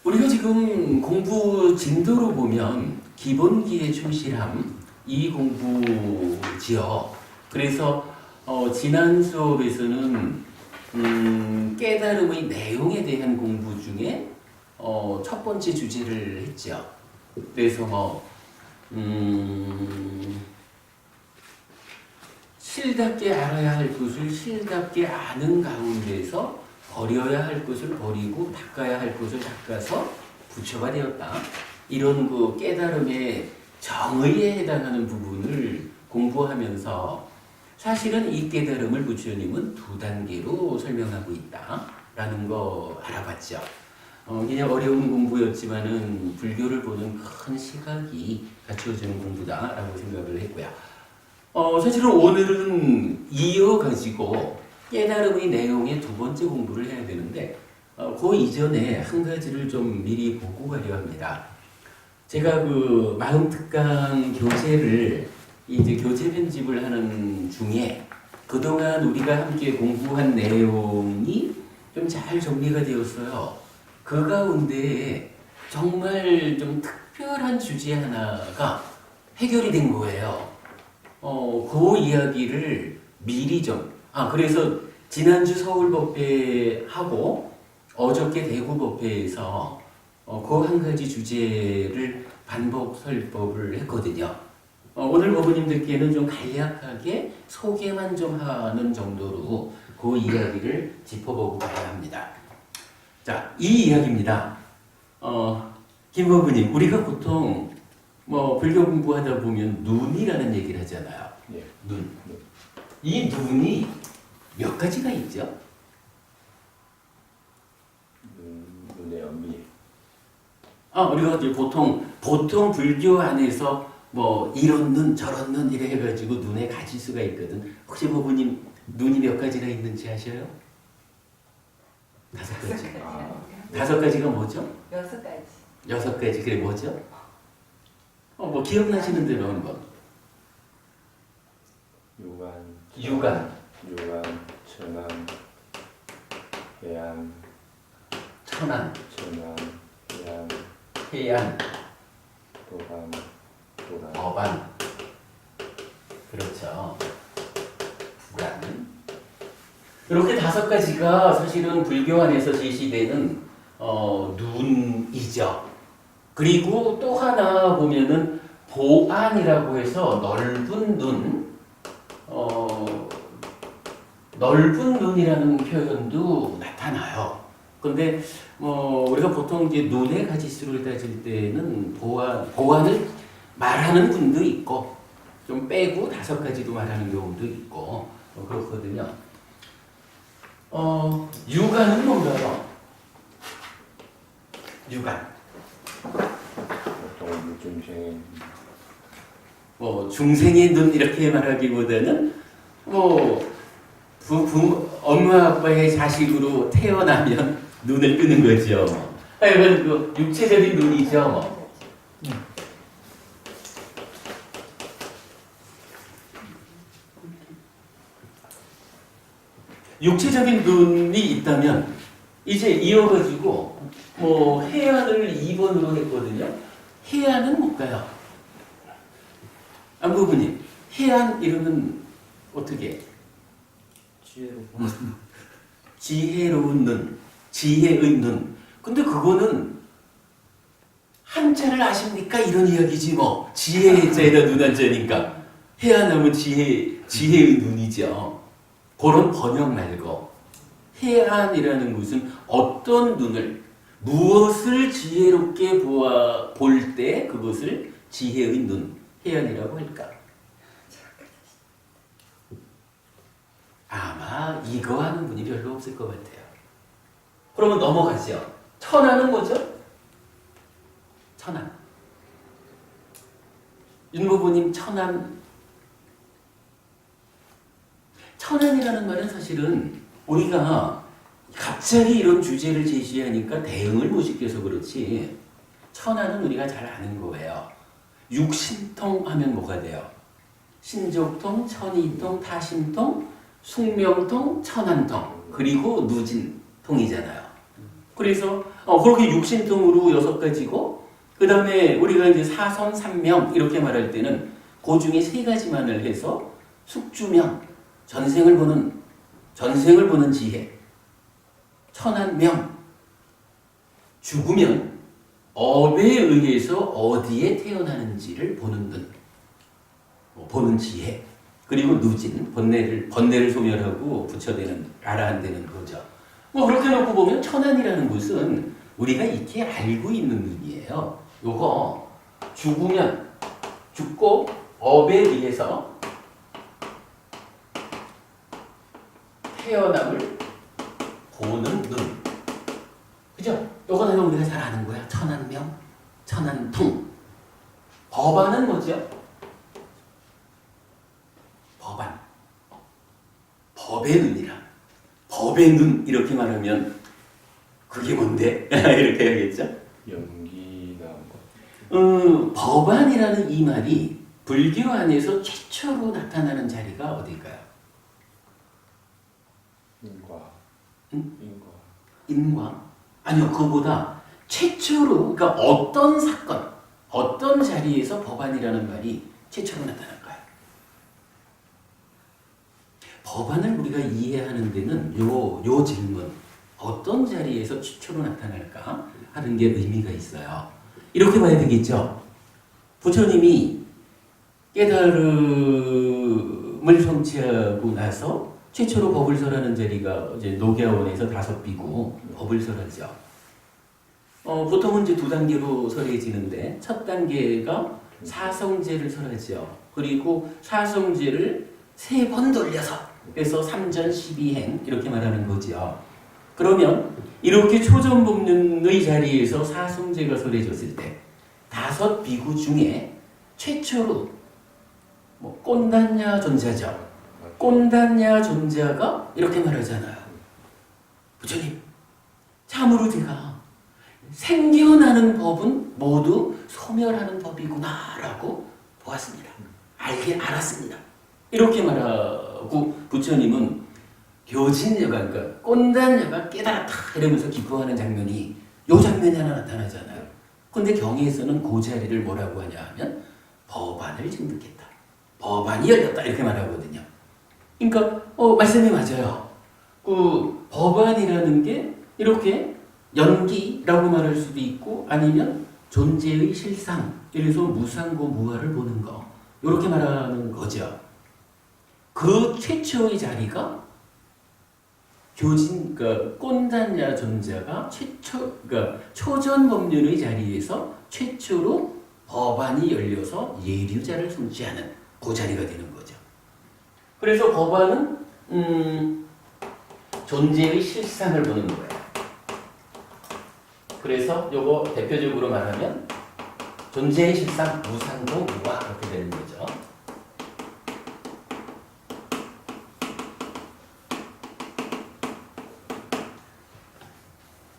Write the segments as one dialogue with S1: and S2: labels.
S1: 우리가 지금 공부 진도로 보면 기본기에 충실함 이 공부지요. 그래서 지난 수업에서는 깨달음의 내용에 대한 공부 중에 첫 번째 주제를 했죠. 그래서 실답게 알아야 할 것을 실답게 아는 가운데서 버려야 할 것을 버리고 닦아야 할 것을 닦아서 부처가 되었다. 이런 그 깨달음의 정의에 해당하는 부분을 공부하면서 사실은 이 깨달음을 부처님은 두 단계로 설명하고 있다라는 거 알아봤죠. 그냥 어려운 공부였지만은 불교를 보는 큰 시각이 갖추어지는 공부다라고 생각을 했고요. 사실은 오늘은 이어가지고 깨달음의 내용의 두 번째 공부를 해야 되는데 그 이전에 한 가지를 좀 미리 보고 가려 합니다. 제가 그 마음특강 교재를 이제 교재 편집을 하는 중에 그동안 우리가 함께 공부한 내용이 좀 잘 정리가 되었어요. 그 가운데 정말 좀 특별한 주제 하나가 해결이 된 거예요. 그 이야기를 미리 그래서 지난주 서울법회하고 어저께 대구법회에서 그 한 가지 주제를 반복 설법을 했거든요. 오늘 어부님들께는 좀 간략하게 소개만 좀 하는 정도로 그 이야기를 짚어보고 가야 합니다. 자, 이 이야기입니다. 김 어부님, 우리가 보통 불교 공부하다 보면 눈이라는 얘기를 하잖아요.
S2: 예.
S1: 눈. 이 눈이 몇 가지가 있죠?
S2: 눈의 연미.
S1: 우리가 이제 보통 불교 안에서 이런 눈 저런 눈 이래 해가지고 눈에 가질 수가 있거든. 혹시 부부님 눈이 몇 가지가 있는지 아셔요? 5가지. 다섯 가지가 뭐죠?
S3: 6가지.
S1: 6가지. 그게 뭐죠? 기억나시는 대로 한번.
S2: 유관,
S1: 유관,
S2: 천안, 해안,
S1: 천안,
S2: 해안,
S1: 해안,
S2: 도반,
S1: 어반. 그렇죠. 불안. 이렇게 5가지가 사실은 불교 안에서 제시되는 눈이죠. 그리고 또 하나 보면은 보안이라고 해서 넓은 눈, 넓은 눈이라는 표현도 나타나요. 근데 우리가 보통 이제 눈의 가지수를 따질 때는 보안을 말하는 분도 있고 좀 빼고 5가지도 말하는 경우도 있고 그렇거든요. 유관은 뭔가요? 유관.
S2: 보통 중생.
S1: 중생의 눈 이렇게 말하기보다는 엄마 아빠의 자식으로 태어나면 눈을 뜨는 거죠. 이건 그 육체적인 눈이죠. 육체적인 눈이 있다면 이제 이어가지고 해안을 2번으로 했거든요. 해안은 뭘까요? 안부부님, 해안 이름은 어떻게? 지혜로운 눈, 지혜의 눈. 근데 그거는 한자를 아십니까? 이런 이야기지 지혜의 자에다 눈 한자니까. 해안하면 지혜의 눈이죠. 그런 번역 말고 해안이라는 것은 어떤 눈을 무엇을 지혜롭게 볼 때 그것을 지혜의 눈, 해안이라고 할까? 아마 이거 하는 분이 별로 없을 것 같아요. 그러면 넘어가죠. 천안은 뭐죠? 천안. 윤부부님 천안이라는 말은 사실은 우리가 갑자기 이런 주제를 제시하니까 대응을 못 시켜서 그렇지 천안은 우리가 잘 아는 거예요. 육신통 하면 뭐가 돼요? 신족통, 천이통, 타심통, 숙명통, 천안통, 그리고 누진통이잖아요. 그래서 그렇게 육신통으로 6가지고 그 다음에 우리가 이제 사선삼명 이렇게 말할 때는 그 중에 3가지만을 해서 숙주명, 전생을 보는 지혜, 천한명, 죽으면 업에 의해서 어디에 태어나는지를 보는 눈, 보는 지혜, 그리고 누진, 번뇌를 소멸하고 부처되는, 아라한되는 거죠. 그렇게 놓고 보면 천안이라는 것은 우리가 익히 알고 있는 눈이에요. 요거 죽으면 죽고 업에 의해서 태어남을 보는 눈. 그죠? 요거는 우리가 잘 아는 거야. 천안명, 천안통. 법안은 뭐죠? 법안. 법의 눈이라. 법의 눈 이렇게 말하면 그게 뭔데? 이렇게 해야겠죠?
S2: 연기가 뭐
S1: 법안이라는 이 말이 불교 안에서 최초로 나타나는 자리가 어딜까요?
S2: 인과.
S1: 응?
S2: 인과.
S1: 인과? 아니요, 그거보다 최초로, 그러니까 어떤 사건, 어떤 자리에서 법안이라는 말이 최초로 나타날까요? 법안을 우리가 이해하는 데는 요 질문, 어떤 자리에서 최초로 나타날까 하는 게 의미가 있어요. 이렇게 봐야 되겠죠. 부처님이 깨달음을 성취하고 나서 최초로 법을 설하는 자리가 이제 녹야원에서 5비고 법을 설하죠. 보통은 이제 2단계로 설해지는데 첫 단계가 사성제를 설하죠. 그리고 사성제를 3번 돌려서 그래서 3전 12행 이렇게 말하는 거죠. 그러면 이렇게 초전법륜의 자리에서 사성제가 설해졌을 때 5비구 중에 최초로 꼰단야 존자죠. 꼰단야 존자가 이렇게 말하잖아요. 부처님, 참으로 제가 생겨나는 법은 모두 소멸하는 법이구나라고 보았습니다. 알았습니다. 이렇게 말하고 부처님은 교진여가, 그러니까 꼰단여가 깨달았다 이러면서 기뻐하는 장면이 요 장면이 하나 나타나잖아요. 근데 경에서는 그 자리를 뭐라고 하냐 하면 법안을 증득했다. 법안이 열렸다 이렇게 말하거든요. 그러니까 말씀이 맞아요. 그 법안이라는 게 이렇게 연기라고 말할 수도 있고 아니면 존재의 실상, 그래서 무상고 무아를 보는 거 이렇게 말하는 거죠. 그 최초의 자리가 교진, 그러니까 꼰단야 존자가 그러니까 초전법륜의 자리에서 최초로 법안이 열려서 예류자를 성취하는 그 자리가 되는 거죠. 그래서 법안은 존재의 실상을 보는 거예요. 그래서 요거 대표적으로 말하면 존재의 실상 무상도 무아 이렇게 되는 거죠.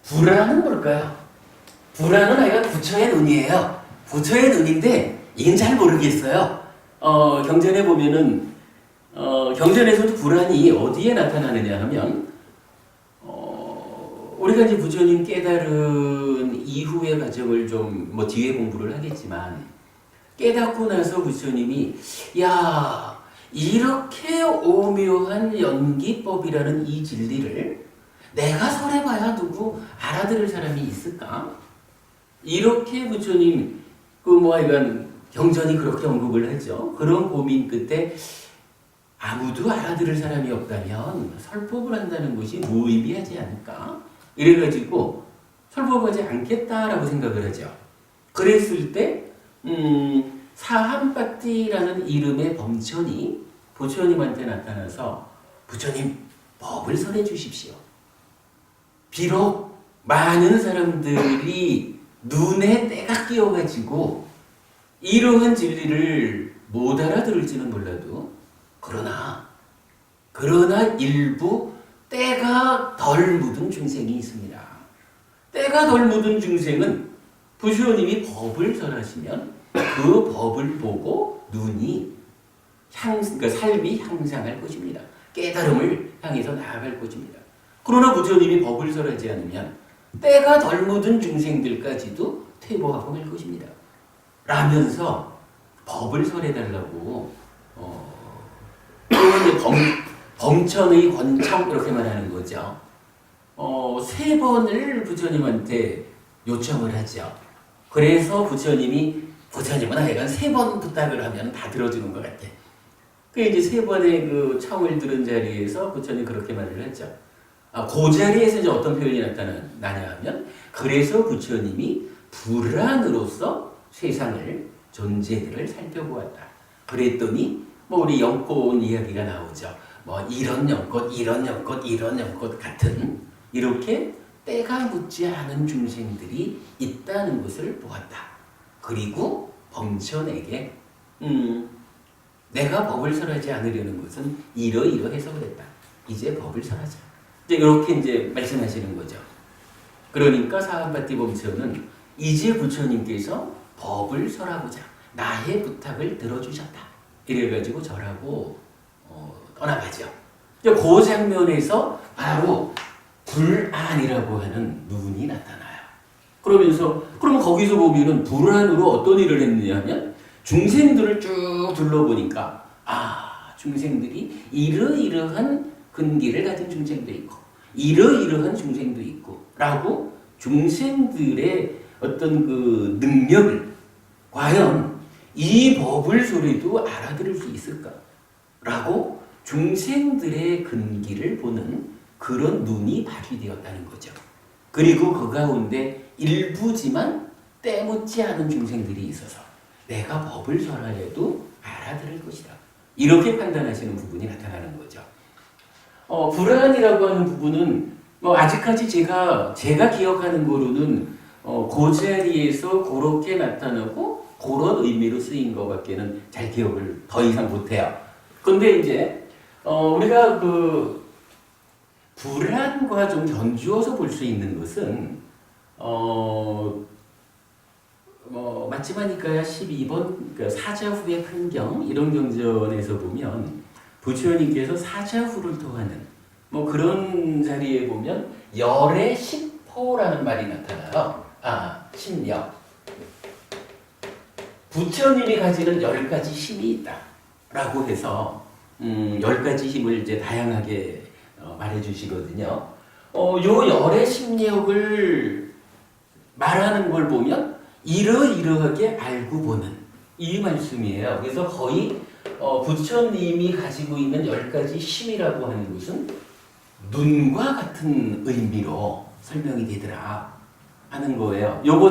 S1: 불안은 뭘까요? 불안은 하여간 부처의 눈이에요. 부처의 눈인데 이건 잘 모르겠어요. 경전에 보면은 경전에서도 불안이 어디에 나타나느냐 하면 우리가 이제 부처님 깨달은 이후의 과정을 좀 뒤에 공부를 하겠지만 깨닫고 나서 부처님이 야 이렇게 오묘한 연기법이라는 이 진리를 내가 설해봐야 누구 알아들을 사람이 있을까? 이렇게 부처님 하여간 경전이 그렇게 언급을 하죠. 그런 고민 끝에 아무도 알아들을 사람이 없다면 설법을 한다는 것이 무의미하지 않을까? 이래가지고 설법하지 않겠다라고 생각을 하죠. 그랬을 때 사함빠띠라는 이름의 범천이 부처님한테 나타나서 부처님 법을 설해 주십시오. 비록 많은 사람들이 눈에 때가 끼어가지고 이러한 진리를 못 알아들을지는 몰라도 그러나 일부 때가 덜 묻은 중생이 있습니다. 때가 덜 묻은 중생은 부처님이 법을 설하시면 그 법을 보고 눈이 그러니까 삶이 향상할 것입니다. 깨달음을 향해서 나아갈 것입니다. 그러나 부처님이 법을 설하지 않으면 때가 덜 묻은 중생들까지도 퇴보하고 말 것입니다. 라면서 법을 설해달라고 또 이제 범천의 권청 이렇게 말하는 거죠. 3번을 부처님한테 요청을 하죠. 그래서 부처님은 하여간 3번 부탁을 하면 다 들어주는 것 같아. 그 이제 3번의 그 청을 들은 자리에서 부처님 그렇게 말을 했죠. 그 자리에서 이제 어떤 표현이 나타나냐 하면, 그래서 부처님이 불안으로서 세상을, 존재들을 살펴보았다. 그랬더니 뭐 우리 연꽃 이야기가 나오죠. 뭐 이런 연꽃, 이런 연꽃, 이런 연꽃 같은 이렇게 때가 묻지 않은 중생들이 있다는 것을 보았다. 그리고 범천에게 내가 법을 설하지 않으려는 것은 이러이러해서 그랬다. 이제 법을 설하자. 이렇게 이제 말씀하시는 거죠. 그러니까 사한파티 범천은 이제 부처님께서 법을 설하고자 나의 부탁을 들어주셨다. 이래가지고 절하고 떠나가죠. 그 장면에서 바로 불안이라고 하는 눈이 나타나요. 그러면 거기서 보면은 불안으로 어떤 일을 했느냐 하면, 중생들을 쭉 둘러보니까 중생들이 이러이러한 근기를 가진 중생도 있고 이러이러한 중생도 있고 라고 중생들의 어떤 그 능력을 과연 이 법을 소리도 알아들을 수 있을까? 라고 중생들의 근기를 보는 그런 눈이 발휘되었다는 거죠. 그리고 그 가운데 일부지만 때묻지 않은 중생들이 있어서 내가 법을 설하여도 알아들을 것이다. 이렇게 판단하시는 부분이 나타나는 거죠. 불안이라고 하는 부분은 아직까지 제가 기억하는 거로는 그 자리에서 그렇게 나타나고 그런 의미로 쓰인 것밖에는 잘 기억을 더 이상 못해요. 근데 이제 우리가 그 불안과 좀 견주어서 볼 수 있는 것은 마치마니까야 12번 그러니까 사자후의 판경 이런 경전에서 보면 부처님께서 사자후를 토하는 그런 자리에 보면 열의 십호라는 말이 나타나요. 십력. 부처님이 가지는 10가지 힘이 있다라고 해서 10가지 힘을 이제 다양하게 말해주시거든요. 요 열의 심력을 말하는 걸 보면 이러이러하게 알고 보는 이 말씀이에요. 그래서 거의 부처님이 가지고 있는 10가지 힘이라고 하는 것은 눈과 같은 의미로 설명이 되더라 하는 거예요. 요거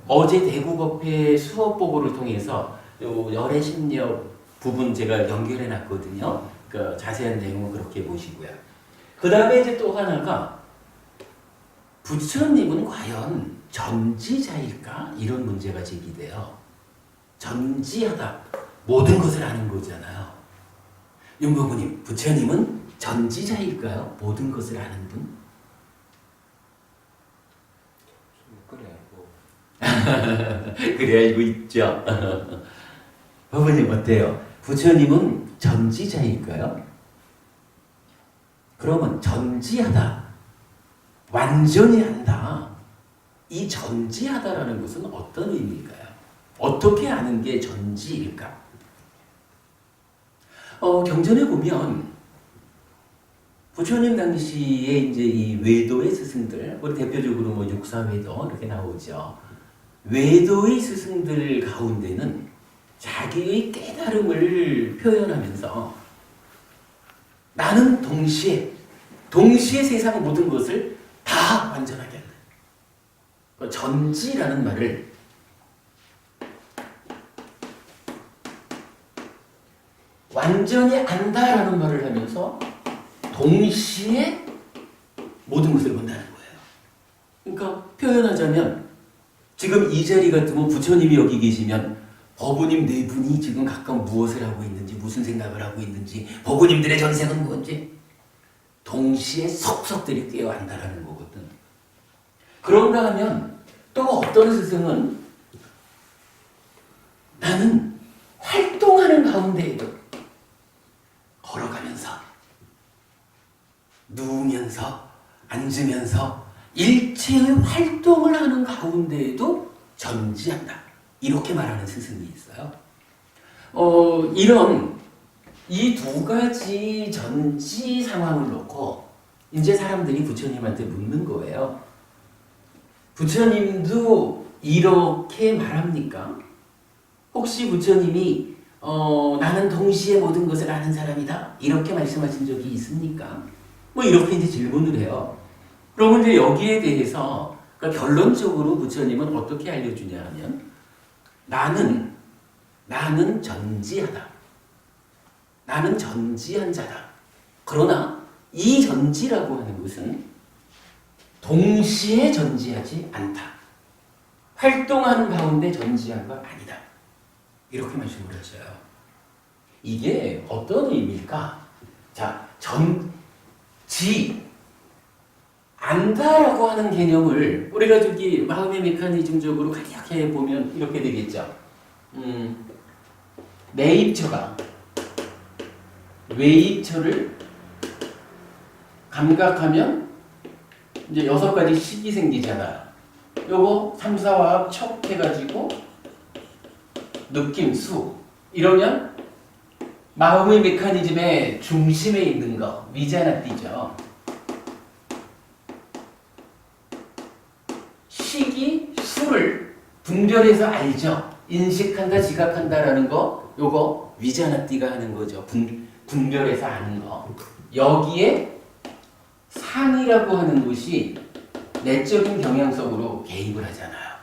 S1: 어제 대구법회 수업보고를 통해서 요 열의 심력 부분 제가 연결해 놨거든요. 그 자세한 내용은 그렇게 보시고요. 그 다음에 이제 또 하나가 부처님은 과연 전지자일까? 이런 문제가 제기돼요. 전지하다. 모든 것을 아는 거잖아요. 윤보부님, 부처님은 전지자일까요? 모든 것을 아는 분? 그래 알고 있죠. 부부님 어때요? 부처님은 전지자일까요? 그러면 전지하다, 완전히 안다. 이 전지하다라는 것은 어떤 의미일까요? 어떻게 아는 게 전지일까? 경전에 보면 부처님 당시에 이제 이 외도의 스승들, 우리 대표적으로 육사외도 이렇게 나오죠. 외도의 스승들 가운데는 자기의 깨달음을 표현하면서 나는 동시에 세상 모든 것을 다 완전하게 한다. 전지라는 말을 완전히 안다라는 말을 하면서 동시에 모든 것을 본다는 거예요. 그러니까 표현하자면 지금 이 자리 같으면 부처님이 여기 계시면 법우님 네 분이 지금 각각 무엇을 하고 있는지, 무슨 생각을 하고 있는지, 법우님들의 전생은 뭔지 동시에 속속들이 깨어안다라는 거거든. 그런가 하면 또 어떤 스승은 나는 활동하는 가운데에도 걸어가면서, 누우면서, 앉으면서 일체의 활동을 하는 가운데에도 전지한다. 이렇게 말하는 스승이 있어요. 이런 이 두 가지 전지 상황을 놓고 이제 사람들이 부처님한테 묻는 거예요. 부처님도 이렇게 말합니까? 혹시 부처님이 나는 동시에 모든 것을 아는 사람이다 이렇게 말씀하신 적이 있습니까? 뭐 이렇게 이제 질문을 해요. 그러면 이제 여기에 대해서 그러니까 결론적으로 부처님은 어떻게 알려주냐 하면 나는 전지하다. 나는 전지한 자다. 그러나 이 전지라고 하는 것은 동시에 전지하지 않다. 활동하는 가운데 전지한 거 아니다. 이렇게 말씀을 하셔요. 이게 어떤 의미일까? 자, 안다라고 하는 개념을 우리가 저기 마음의 메커니즘적으로 간략하게 보면 이렇게 되겠죠. 내 입처가 외입처를 감각하면 이제 6가지 식이 생기잖아. 요거 3, 4화합 척 해가지고 느낌, 수 이러면 마음의 메커니즘의 중심에 있는 거 위자나띠죠. 식이 수를 분별해서 알죠. 인식한다, 지각한다라는 거 요거 위자나띠가 하는 거죠. 분별해서 아는 거. 여기에 상이라고 하는 것이 내적인 경향성으로 개입을 하잖아요.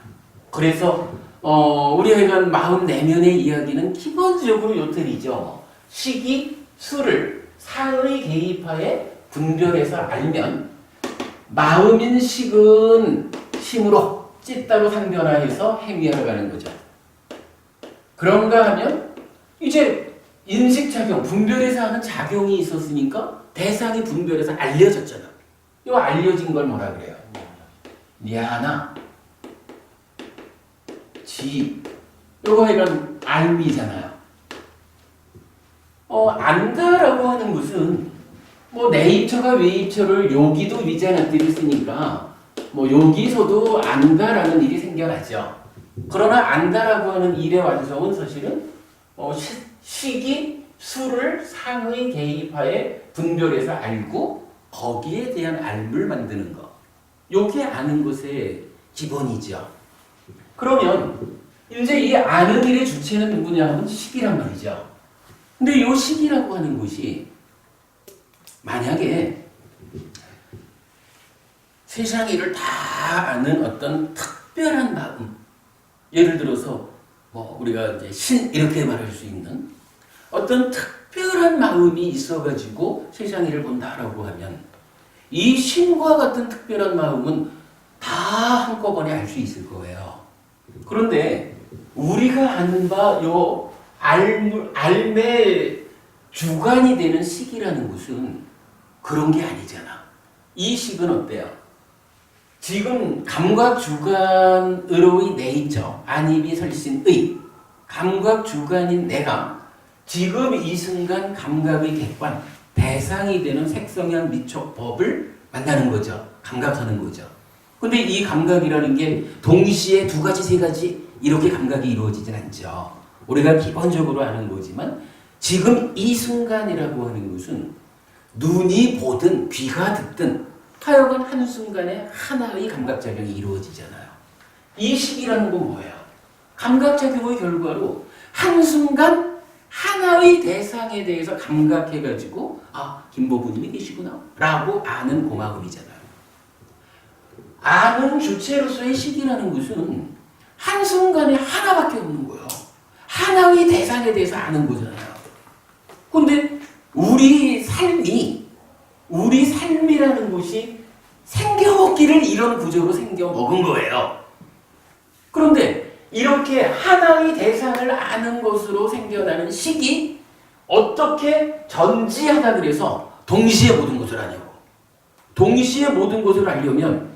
S1: 그래서 우리 회관 마음 내면의 이야기는 기본적으로 요틀이죠. 식이 수를 상의 개입하에 분별해서 알면 마음인 식은 힘으로 찌따로 상변화해서 행위하러 가는 거죠. 그런가 하면 이제 인식작용, 분별해서 하는 작용이 있었으니까 대상이 분별해서 알려졌잖아. 이 알려진 걸 뭐라 그래요? 냐나, 지, 요거 이런 알미잖아요. 안다라고 하는 것은 뭐 내입처가 외입처를 여기도 위자나띠를 쓰니까 뭐 여기서도 안다라는 일이 생겨나죠. 그러나 안다라고 하는 일의 완성은 사실은 식이 수를 상의 개입하에 분별해서 알고 거기에 대한 알을 만드는 것. 요게 아는 것의 기본이죠. 그러면 이제 이 아는 일의 주체는 누구냐 하면 식이란 말이죠. 근데 요 식이라고 하는 것이 만약에 세상 일을 다 아는 어떤 특별한 마음, 예를 들어서 뭐 우리가 이제 신 이렇게 말할 수 있는 어떤 특별한 마음이 있어가지고 세상 일을 본다라고 하면 이 신과 같은 특별한 마음은 다 한꺼번에 알 수 있을 거예요. 그런데 우리가 아는 바 요 알매 주관이 되는 식이라는 것은 그런 게 아니잖아. 이 식은 어때요? 지금 감각 주관으로의 내있죠. 안입이 설신의 감각 주관인 내가 지금 이 순간 감각의 객관, 대상이 되는 색성향 미촉 법을 만나는 거죠. 감각하는 거죠. 근데 이 감각이라는 게 동시에 2가지, 3가지 이렇게 감각이 이루어지진 않죠. 우리가 기본적으로 아는 거지만 지금 이 순간이라고 하는 것은 눈이 보든 귀가 듣든 하여간 한순간에 하나의 감각작용이 이루어지잖아요. 이 시기라는 건 뭐예요? 감각작용의 결과로 한순간 하나의 대상에 대해서 감각해가지고 김보부님이 계시구나 라고 아는 고마움이잖아요. 아는 주체로서의 시기라는 것은 한순간에 하나밖에 없는 거예요. 하나의 대상에 대해서 아는 거잖아요. 근데 우리 삶이라는 것이 생겨먹기를 이런 구조로 생겨먹은 거예요. 그런데 이렇게 하나의 대상을 아는 것으로 생겨나는 식이 어떻게 전지하다 그래서 동시에 모든 것을 아냐고. 동시에 모든 것을 알려면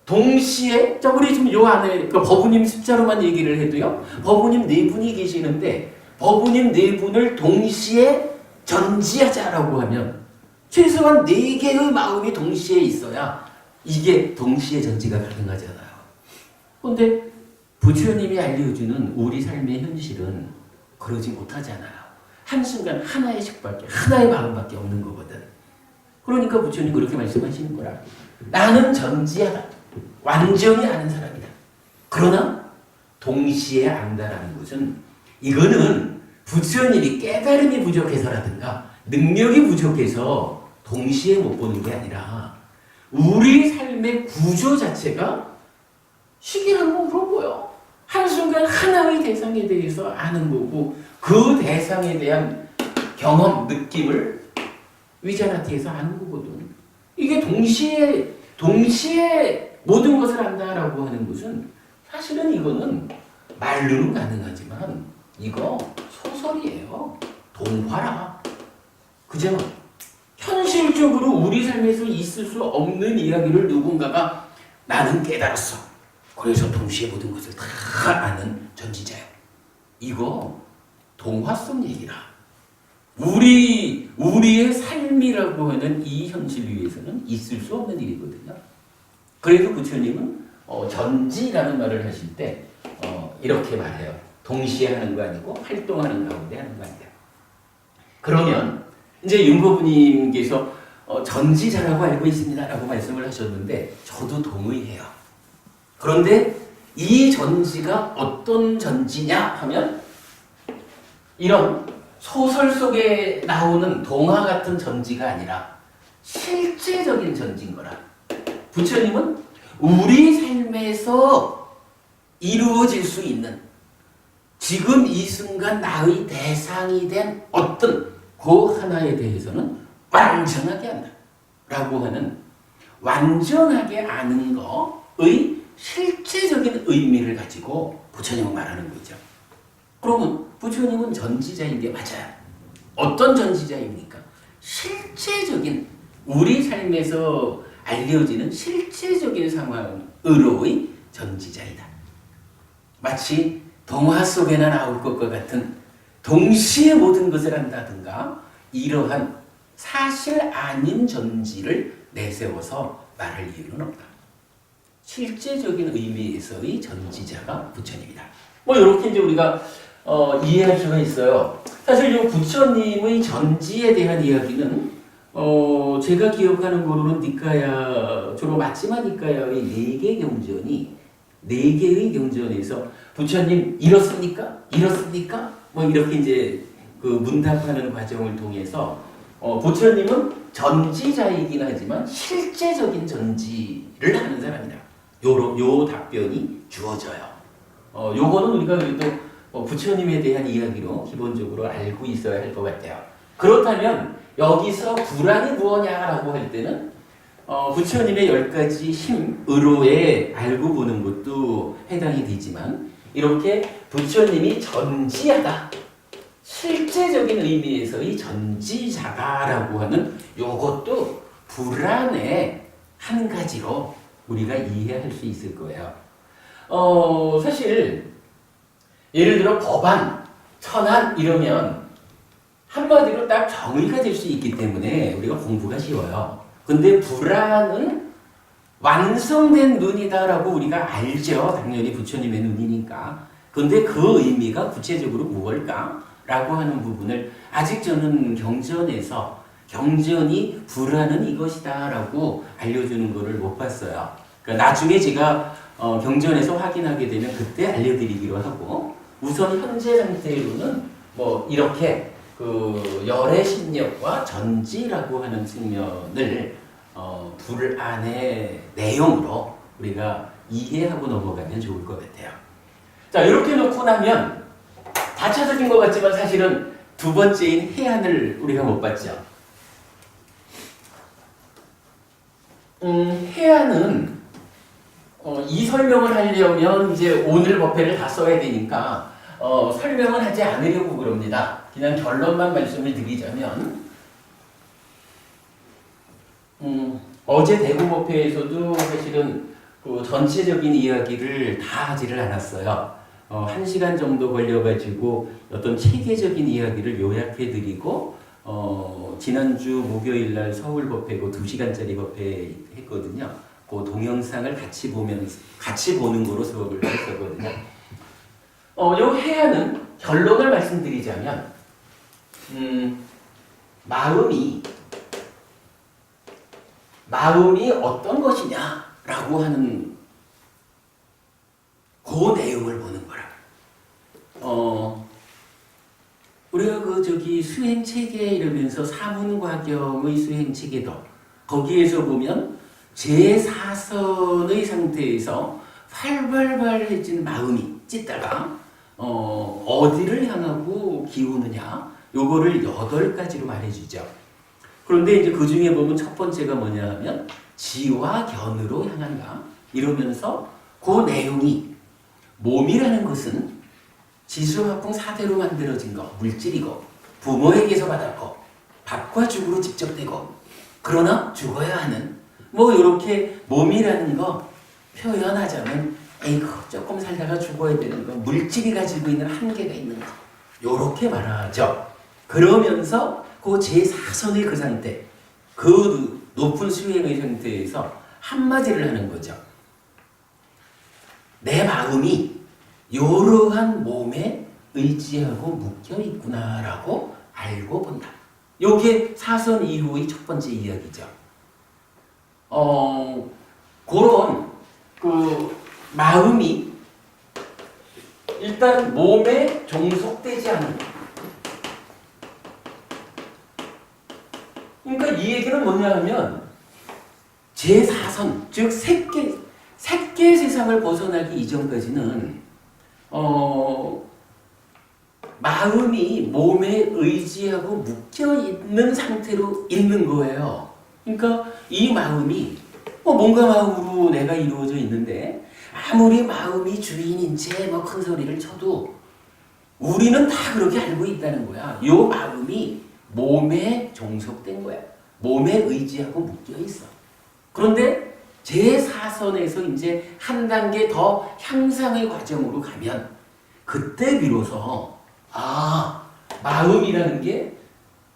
S1: 동시에 우리 지금 요 안에 법우님 숫자로만 얘기를 해도요. 법우님 4분이 계시는데 법우님 4분을 동시에 전지하자라고 하면 최소한 4개의 마음이 동시에 있어야 이게 동시에 전지가 가능하잖아요. 그런데 부처님이 알려주는 우리 삶의 현실은 그러지 못하잖아요. 한순간 하나의 식밖에, 하나의 마음밖에 없는 거거든. 그러니까 부처님 그렇게 말씀하시는 거라. 나는 전지하다. 완전히 아는 사람이다. 그러나 동시에 안다라는 것은 이거는 부처님이 깨달음이 부족해서라든가 능력이 부족해서 동시에 못 보는 게 아니라 우리 삶의 구조 자체가 시기한 거고요. 한순간 하나의 대상에 대해서 아는 거고 그 대상에 대한 경험, 느낌을 위자나티에서 아는 거거든. 이게 동시에 모든 것을 안다라고 하는 것은 사실은 이거는 말로는 가능하지만 이거 소설이에요. 동화라. 그죠? 현실적으로 우리 삶에서 있을 수 없는 이야기를 누군가가 나는 깨달았어. 그래서 동시에 모든 것을 다 아는 전지자야. 이거 동화 속 얘기라. 우리의 삶이라고 하는 이 현실 위에서는 있을 수 없는 일이거든요. 그래서 부처님은 전지라는 말을 하실 때 이렇게 말해요. 동시에 하는 거 아니고 활동하는 가운데 하는 거 아니다. 그러면 이제 윤고부님께서 전지자라고 알고 있습니다라고 말씀을 하셨는데 저도 동의해요. 그런데 이 전지가 어떤 전지냐 하면 이런 소설 속에 나오는 동화 같은 전지가 아니라 실제적인 전지인 거라. 부처님은 우리 삶에서 이루어질 수 있는 지금 이 순간 나의 대상이 된 어떤 그 하나에 대해서는 완전하게 안다 라고 하는 완전하게 아는 거의 실제적인 의미를 가지고 부처님은 말하는 거죠. 그러면 부처님은 전지자인 게 맞아요. 어떤 전지자입니까? 실제적인 우리 삶에서 알려지는 실제적인 상황으로의 전지자이다. 마치 동화 속에나 나올 것과 같은 동시에 모든 것을 안다든가 이러한 사실 아닌 전지를 내세워서 말할 이유는 없다. 실제적인 의미에서의 전지자가 부처님이다. 뭐 이렇게 이제 우리가 이해할 수가 있어요. 사실 이 부처님의 전지에 대한 이야기는 제가 기억하는 거로는 니까야 주로 마지막 니까야의 4개 경전이 4개의 경전에서 부처님 이렇습니까? 이렇습니까? 뭐 이렇게 이제 그 문답하는 과정을 통해서 부처님은 전지자이긴 하지만 실제적인 전지를 하는 사람이다. 요 답변이 주어져요. 요거는 우리가 그래도 부처님에 대한 이야기로 기본적으로 알고 있어야 할 것 같아요. 그렇다면 여기서 불안이 무엇냐라고 할 때는 부처님의 10가지 힘으로에 알고 보는 것도 해당이 되지만 이렇게 부처님이 전지하다, 실제적인 의미에서의 전지자다라고 하는 요것도 불안의 한 가지로 우리가 이해할 수 있을 거예요. 사실 예를 들어 법안, 천안 이러면 한마디로 딱 정의가 될 수 있기 때문에 우리가 공부가 쉬워요. 근데 불안은 완성된 눈이다라고 우리가 알죠. 당연히 부처님의 눈이니까. 근데 그 의미가 구체적으로 무엇일까라고 하는 부분을 아직 저는 경전에서 경전이 불안은 이것이다라고 알려주는 것을 못 봤어요. 그러니까 나중에 제가 경전에서 확인하게 되면 그때 알려드리기로 하고 우선 현재 상태로는 뭐 이렇게 그 열의 심력과 전지라고 하는 측면을 불안의 내용으로 우리가 이해하고 넘어가면 좋을 것 같아요. 자, 이렇게 놓고 나면 다 찾아진 것 같지만 사실은 두 번째인 해안을 우리가 못 봤죠. 해안은 이 설명을 하려면 이제 오늘 법회를 다 써야 되니까 설명은 하지 않으려고 그럽니다. 그냥 결론만 말씀을 드리자면 어제 대구 법회에서도 사실은 그 전체적인 이야기를 다 하지를 않았어요. 1시간 정도 걸려가지고 어떤 체계적인 이야기를 요약해드리고 지난주 목요일 날 서울 법회 그 2시간짜리 법회 했거든요. 그 동영상을 같이 보는 거로 수업을 했었거든요. 요 해안은 결론을 말씀드리자면 마음이 어떤 것이냐라고 하는 그 내용을 보는 거라. 우리가 수행 체계 이러면서 사문과경의 수행 체계도 거기에서 보면 제4선의 상태에서 활발해진 마음이 찢다가 어디를 향하고 기우느냐 요거를 8가지로 말해주죠. 그런데 이제 그 중에 보면 첫 번째가 뭐냐 하면 지와 견으로 향한다 이러면서 그 내용이 몸이라는 것은 지수화풍 4대로 만들어진 거, 물질이고 부모에게서 받았고 밥과 죽으로 직접 되고 그러나 죽어야 하는 뭐 이렇게 몸이라는 거 표현하자면 에이구 조금 살다가 죽어야 되는 거 물질이 가지고 있는 한계가 있는 거 요렇게 말하죠. 그러면서 그 제4선의 그 상태 그 높은 수행의 상태에서 한마디를 하는 거죠. 내 마음이 이러한 몸에 의지하고 묶여 있구나라고 알고 본다. 요게 4선 이후의 첫 번째 이야기죠. 그런 그 마음이 일단 몸에 종속되지 않는. 그러니까 이 얘기는 뭐냐 하면 제4선 즉 색계 세상을 벗어나기 이전까지는 마음이 몸에 의지하고 묶여있는 상태로 있는 거예요. 그러니까 이 마음이 뭔가 마음으로 내가 이루어져 있는데 아무리 마음이 주인인 채 큰 소리를 쳐도 우리는 다 그렇게 알고 있다는 거야. 이 마음이 몸에 종속된 거야. 몸에 의지하고 묶여있어. 그런데 제4선에서 이제 한 단계 더 향상의 과정으로 가면 그때 비로소 마음이라는 게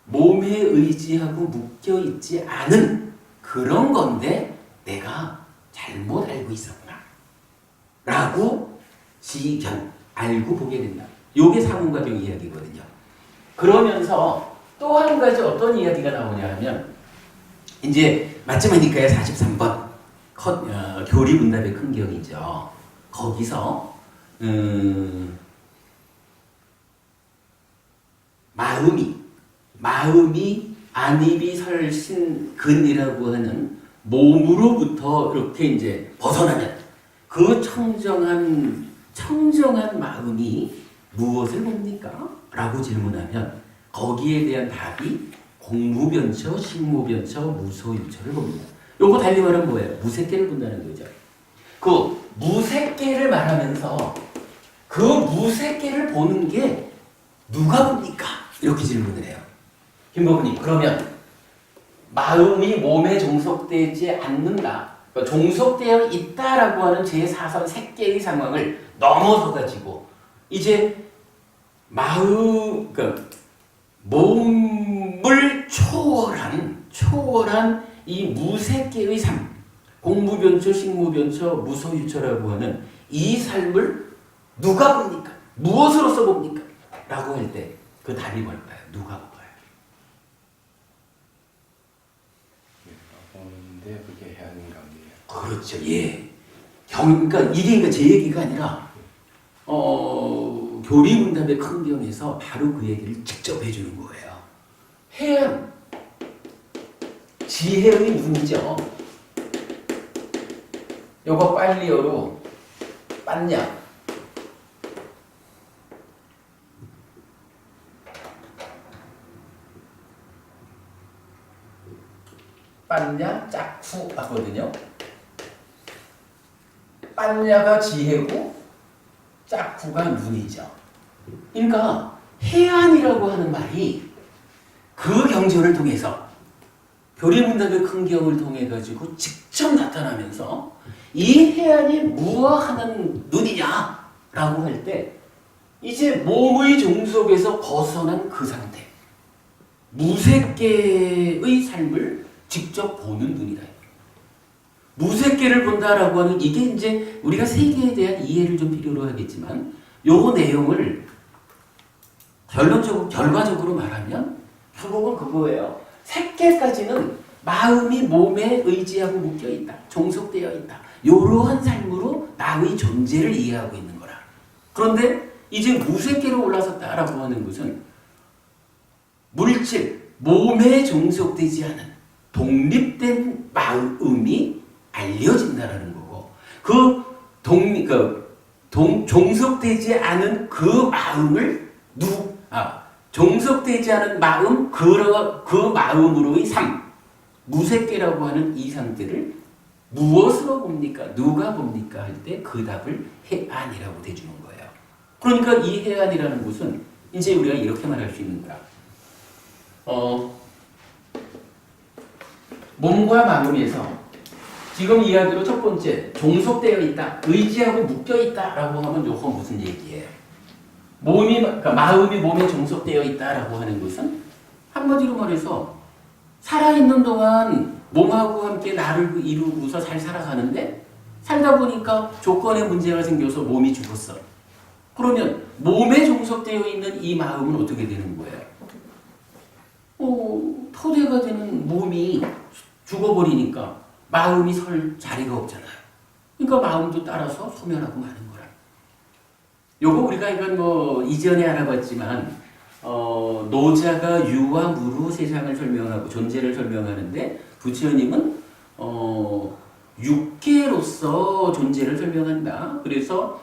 S1: 몸에 의지하고 묶여있지 않은 그런 건데 내가 잘못 알고 있었구나 라고 지견 알고 보게 된다. 요게 사문과경 이야기거든요. 그러면서 또 한 가지 어떤 이야기가 나오냐 하면 이제 마지막이니까요. 43번 교리문답의 큰 경이죠. 거기서 마음이 안입이 설신 근이라고 하는 몸으로부터 이렇게 이제 벗어나면 그 청정한 마음이 무엇을 봅니까? 라고 질문하면 거기에 대한 답이 공무변처, 식무변처, 무소유처를 봅니다. 요거 달리 말하면 뭐예요? 무색계를 본다는 거죠. 그 무색계를 말하면서 그 무색계를 보는 게 누가 봅니까? 이렇게 질문을 해요. 김법부님, 그러면 마음이 몸에 종속되지 않는다. 그러니까 종속되어 있다라고 하는 제4선 색계의 상황을 넘어서 가지고 이제 그러니까 몸을 초월한 이 무색계의 삶, 공무변처, 식무변처, 무소유처라고 하는 이 삶을 누가 봅니까? 무엇으로서 봅니까? 라고 할 때 그 답이 뭘까요? 누가 볼까요?
S2: 보는데 그게 해안감이에요.
S1: 그렇죠. 예. 그러니까 이게 제 얘기가 아니라 교리문답의 큰 경에서 바로 그 얘기를 직접 해주는 거예요. 해안 지혜의 문이죠. 요거 빨리어로 빤냐. 빤냐 짝후 하거든요. 빤냐가 지혜고 짝후가 눈이죠. 그러니까 해안이라고 하는 말이 그 경전을 통해서 교리문답의 큰 경을 통해 가지고 직접 나타나면서 이 해안이 무엇하는 눈이냐라고 할 때 이제 몸의 종속에서 벗어난 그 상태. 무색계의 삶을 직접 보는 눈이다. 무색계를 본다라고 하는 이게 이제 우리가 세계에 대한 이해를 좀 필요로 하겠지만 요 내용을 결과적으로 말하면 결국은 그거예요. 색계까지는 마음이 몸에 의지하고 묶여 있다. 종속되어 있다. 이러한 삶으로 나의 존재를 이해하고 있는 거라. 그런데 이제 무색계로 올라섰다라고 하는 것은 물질, 몸에 종속되지 않은 독립된 마음이 알려진다라는 거고 종속되지 않은 그 마음을 종속되지 않은 마음 그 마음으로의 삶 무색계라고 하는 이 상태를 무엇으로 봅니까? 누가 봅니까? 할 때 그 답을 해안이라고 대주는 거예요. 그러니까 이 해안이라는 것은 이제 우리가 이렇게 말할 수 있는 거야. 몸과 마음에서 지금 이야기로 첫 번째 종속되어 있다, 의지하고 묶여 있다라고 하면 요거 무슨 얘기예요? 그러니까 마음이 몸에 종속되어 있다라고 하는 것은 한마디로 말해서 살아있는 동안 몸하고 함께 나를 이루고서 잘 살아가는데 살다 보니까 조건에 문제가 생겨서 몸이 죽었어. 그러면 몸에 종속되어 있는 이 마음은 어떻게 되는 거예요? 토대가 되는 몸이 죽어버리니까 마음이 설 자리가 없잖아요. 그러니까 마음도 따라서 소멸하고 마는 거라. 요거 우리가 이건 이전에 알아봤지만 노자가 유와 무로 세상을 설명하고 존재를 설명하는데 부처님은 육계로서 존재를 설명한다. 그래서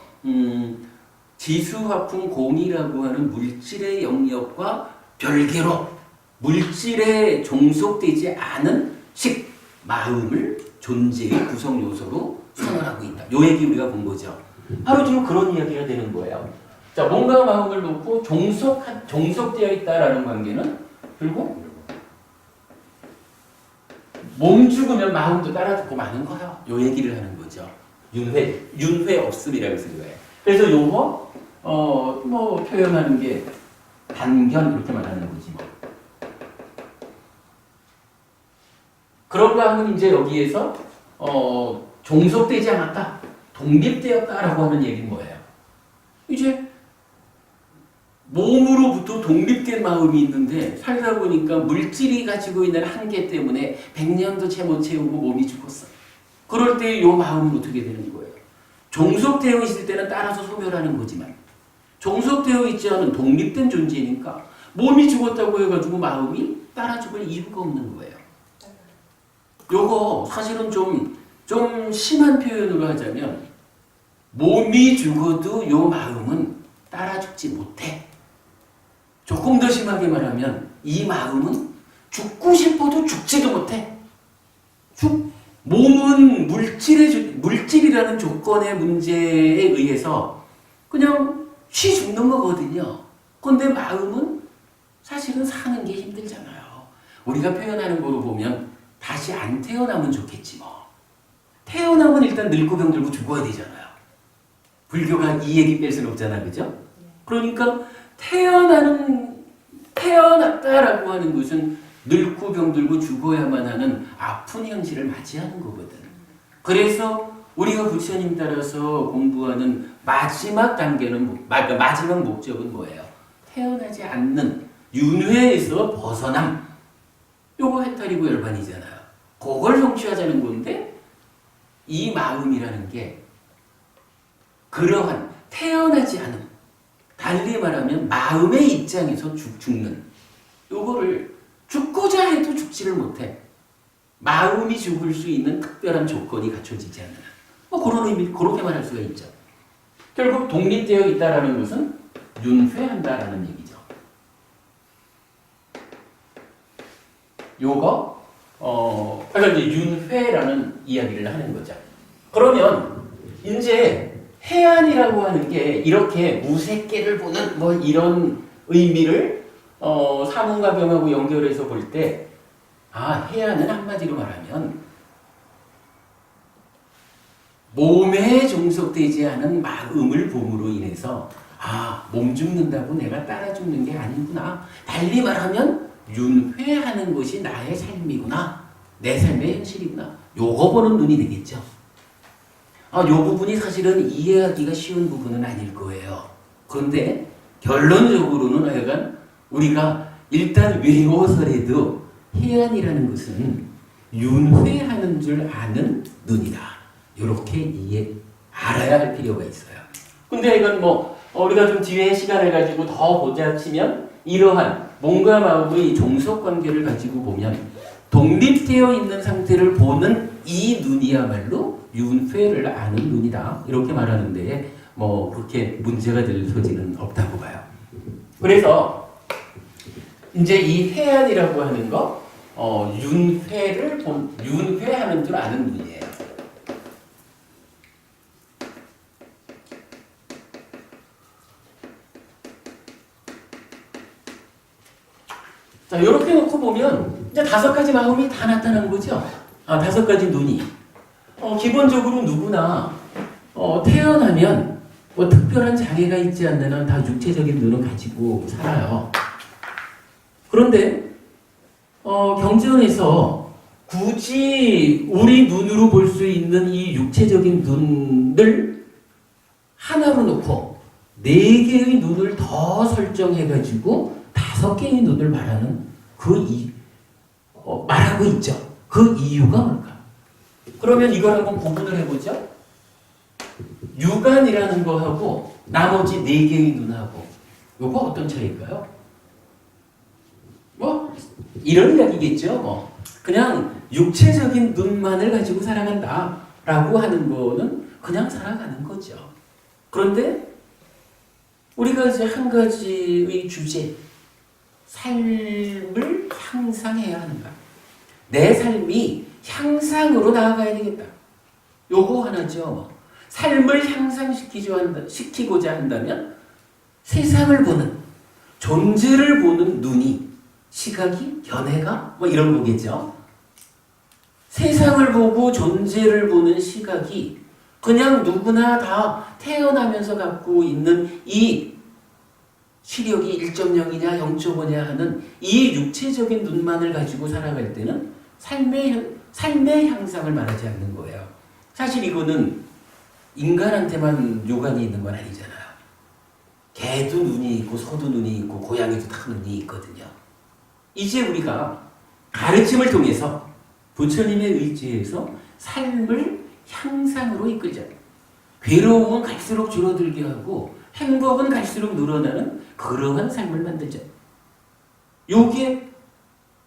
S1: 지수화풍 공이라고 하는 물질의 영역과 별개로 물질에 종속되지 않은 식 마음을 존재의 구성 요소로 선언하고 있다. 요 얘기 우리가 본 거죠. 바로 지금 그런 이야기가 되는 거예요. 자, 몸과 마음을 놓고 종속되어 있다라는 관계는 결국 몸 죽으면 마음도 따라 죽고 마는 거야. 요 얘기를 하는 거죠. 윤회 없음이라고 쓴 거예요. 그래서 요거 표현하는 게 단견 이렇게 말하는 거지 뭐. 그런가 하면 이제 여기에서 종속되지 않았다, 독립되었다라고 하는 얘기는 뭐예요? 이제 몸으로부터 독립된 마음이 있는데 살다 보니까 물질이 가지고 있는 한계 때문에 100년도 채 못 채우고 몸이 죽었어. 그럴 때 이 마음은 어떻게 되는 거예요? 종속되어 있을 때는 따라서 소멸하는 거지만 종속되어 있지 않은 독립된 존재니까 몸이 죽었다고 해가지고 마음이 따라 죽을 이유가 없는 거예요. 요거 사실은 좀 심한 표현으로 하자면 몸이 죽어도 요 마음은 따라 죽지 못해. 조금 더 심하게 말하면 이 마음은 죽고 싶어도 죽지도 못해. 몸은 물질이라는 조건의 문제에 의해서 그냥 쉬 죽는 거거든요. 그런데 마음은 사실은 사는 게 힘들잖아요. 우리가 표현하는 거로 보면 다시 안 태어나면 좋겠지 뭐. 태어나면 일단 늙고 병들고 죽어야 되잖아요. 불교가 이 얘기 뺄 수는 없잖아, 그죠? 그러니까 태어났다라고 하는 것은 늙고 병들고 죽어야만 하는 아픈 현실을 맞이하는 거거든. 그래서 우리가 부처님 따라서 공부하는 마지막 단계는, 마지막 목적은 뭐예요? 태어나지 않는 윤회에서 벗어남. 요거 해탈이고 열반이잖아요. 그걸 성취하자는 건데 이 마음이라는 게 그러한 태어나지 않음, 달리 말하면 마음의 입장에서 죽는 요거를 죽고자 해도 죽지를 못해. 마음이 죽을 수 있는 특별한 조건이 갖춰지지 않는 그런 의미, 그렇게 말할 수가 있죠. 결국 독립되어 있다라는 것은 윤회한다라는 얘기죠. 요거 그러니까 이제 윤회라는 이야기를 하는 거죠. 그러면 이제 해안이라고 하는 게 이렇게 무색계를 보는 이런 의미를 사문과 병하고 연결해서 볼 때 해안은 한마디로 말하면 몸에 종속되지 않은 마음을 봄으로 인해서 몸 죽는다고 내가 따라 죽는 게 아니구나. 달리 말하면 윤회하는 것이 나의 삶이구나. 내 삶의 현실이구나. 요거 보는 눈이 되겠죠. 요 부분이 사실은 이해하기가 쉬운 부분은 아닐 거예요. 그런데 결론적으로는 하여간 우리가 일단 외워서라도 해안이라는 것은 윤회하는 줄 아는 눈이다. 이렇게 알아야 할 필요가 있어요. 근데 이건 우리가 좀 뒤에 시간을 가지고 더 보자 치면 이러한 몸과 마음의 종속 관계를 가지고 보면 독립되어 있는 상태를 보는 이 눈이야말로 윤회를 아는 눈이다. 이렇게 말하는데 그렇게 문제가 될 소지는 없다고 봐요. 그래서 이제 이 해안이라고 하는 거 윤회하는 줄 아는 눈이에요. 자, 이렇게 놓고 보면 이제 5가지 마음이 다 나타난 거죠. 5가지 눈이. 기본적으로 누구나 태어나면 특별한 장애가 있지 않는 한 다 육체적인 눈을 가지고 살아요. 그런데 경전에서 굳이 우리 눈으로 볼 수 있는 이 육체적인 눈을 하나로 놓고 4개의 눈을 더 설정해가지고 5개의 눈을 말하는 말하고 있죠. 그 이유가 뭘까? 그러면 이걸 한번 구분을 해보죠. 육안이라는 거하고 나머지 4개의 눈하고 요거 어떤 차이일까요? 이런 이야기겠죠. 그냥 육체적인 눈만을 가지고 살아간다 라고 하는 거는 그냥 살아가는 거죠. 그런데 우리가 이제 한 가지의 주제, 삶을 향상해야 하는가? 내 삶이 향상으로 나아가야 되겠다. 요거 하나죠. 삶을 향상시키고자 한다면 세상을 보는, 존재를 보는 눈이, 시각이, 견해가 이런 거겠죠. 세상을 보고 존재를 보는 시각이 그냥 누구나 다 태어나면서 갖고 있는 이 시력이 1.0이냐 0.5냐 하는 이 육체적인 눈만을 가지고 살아갈 때는 삶의 향상을 말하지 않는 거예요. 사실 이거는 인간한테만 요관이 있는 건 아니잖아요. 개도 눈이 있고 소도 눈이 있고 고양이도 다 눈이 있거든요. 이제 우리가 가르침을 통해서 부처님의 의지에서 삶을 향상으로 이끌자. 괴로움은 갈수록 줄어들게 하고 행복은 갈수록 늘어나는 그러한 삶을 만들자. 요게